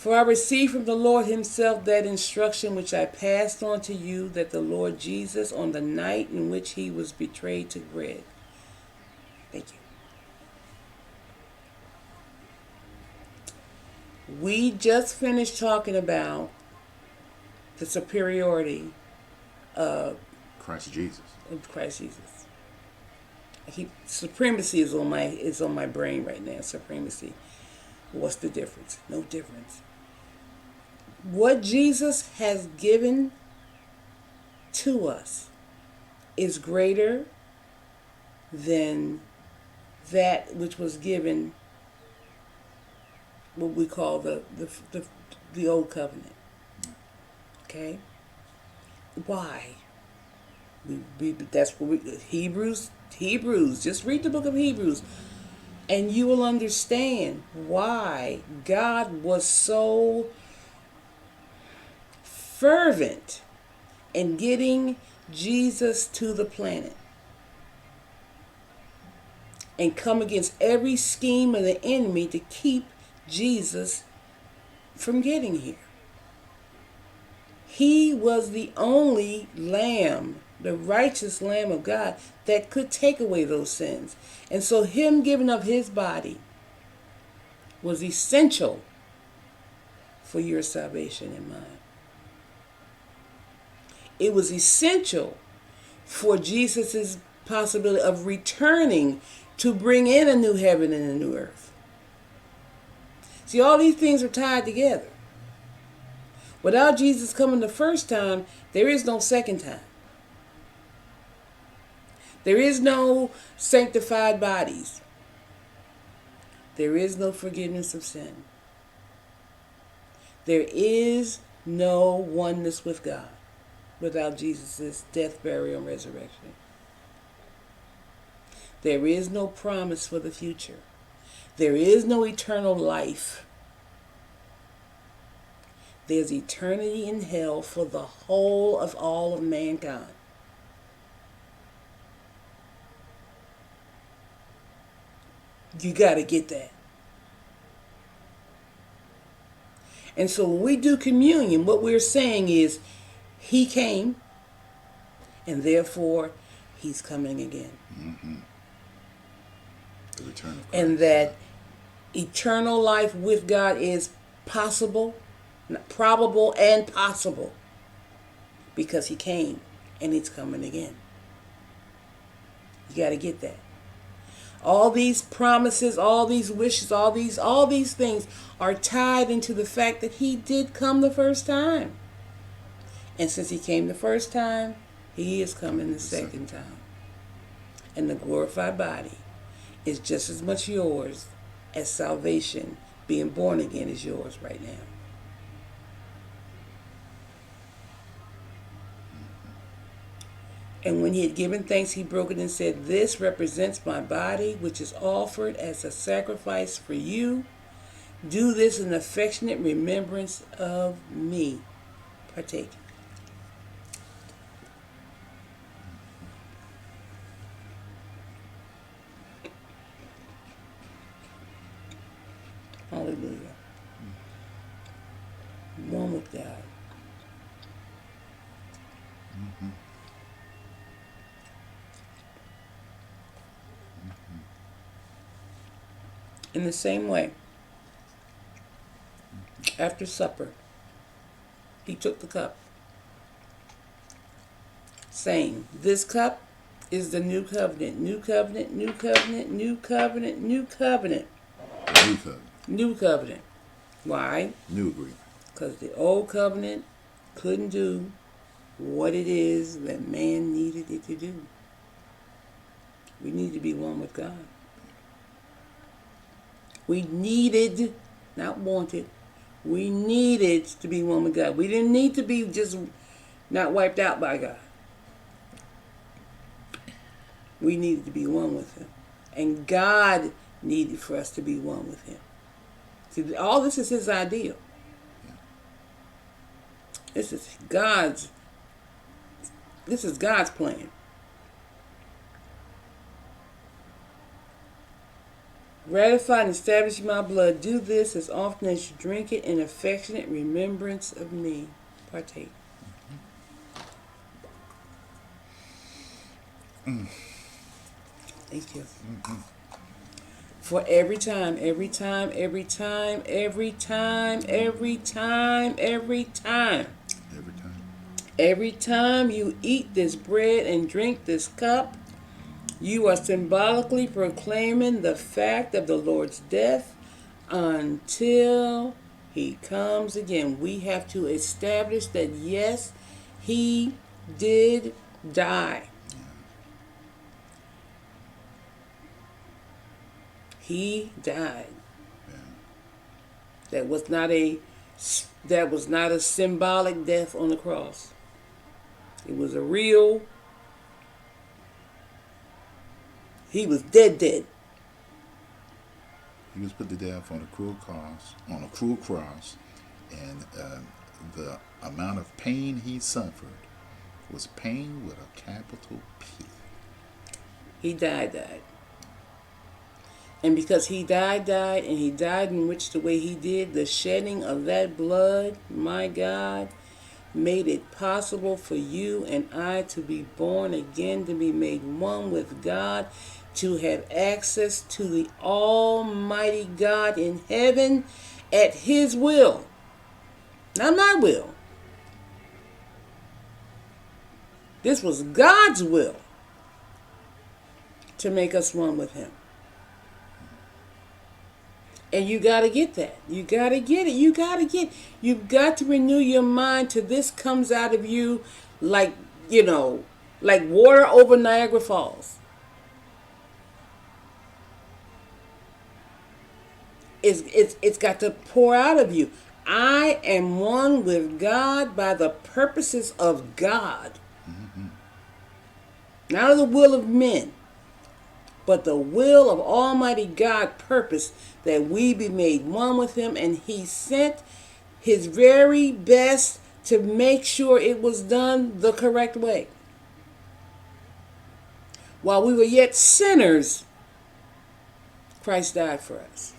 For I received from the Lord himself that instruction which I passed on to you, that the Lord Jesus, on the night in which he was betrayed, took bread. Thank you. We just finished talking about the superiority of Christ Jesus. Christ Jesus. Supremacy is on my brain right now. Supremacy. What's the difference? No difference. What Jesus has given to us is greater than that which was given, what we call the old covenant. Okay? Why? That's what Hebrews. Just read the book of Hebrews, and you will understand why God was so fervent in getting Jesus to the planet and come against every scheme of the enemy to keep Jesus from getting here. He was the only lamb, the righteous Lamb of God, that could take away those sins. And so him giving up his body was essential for your salvation and mine. It was essential for Jesus' possibility of returning to bring in a new heaven and a new earth. See, all these things are tied together. Without Jesus coming the first time, there is no second time. There is no sanctified bodies. There is no forgiveness of sin. There is no oneness with God without Jesus' death, burial, and resurrection. There is no promise for the future. There is no eternal life. There's eternity in hell for the whole of all of mankind. You got to get that. And so when we do communion, what we're saying is, he came, and therefore he's coming again. Mm-hmm. The return of Christ. And that eternal life with God is possible, probable, and possible, because he came and he's coming again. You got to get that. All these promises, all these wishes, all these things are tied into the fact that he did come the first time. And since he came the first time, he is coming the second time. And the glorified body is just as much yours as salvation, being born again, is yours right now. And when he had given thanks, he broke it and said, "This represents my body, which is offered as a sacrifice for you. Do this in affectionate remembrance of me." Partake. Hallelujah. One with God. Mm-hmm. In the same way, after supper, he took the cup, saying, "This cup is the new covenant, new covenant, new covenant, new covenant, new covenant." New covenant. New covenant. Why? New agreement. Because the old covenant couldn't do what it is that man needed it to do. We need to be one with God. We needed, not wanted, we needed to be one with God. We didn't need to be just not wiped out by God. We needed to be one with him. And God needed for us to be one with him. See, all this is his ideal. This is God's plan. Ratify and establish my blood. Do this as often as you drink it in affectionate remembrance of me. Partake. Thank you. For every time, every time, every time, every time, every time, every time. Every time. Every time you eat this bread and drink this cup, you are symbolically proclaiming the fact of the Lord's death until he comes again. We have to establish that, yes, he did die. He died. Yeah. That was not a symbolic death on the cross. It was a real. He was dead. He was put to death on a cruel cross, and the amount of pain he suffered was pain with a capital P. He died. And because he died, and he died in which the way he did, the shedding of that blood, my God, made it possible for you and I to be born again, to be made one with God, to have access to the Almighty God in heaven at his will. Not my will. This was God's will to make us one with him. And you got to get that. You got to get it. You've got to renew your mind to this comes out of you like water over Niagara Falls. It's got to pour out of you. I am one with God by the purposes of God. Mm-hmm. Not of the will of men, but the will of Almighty God purpose that we be made one with him, and he sent his very best to make sure it was done the correct way. While we were yet sinners, Christ died for us.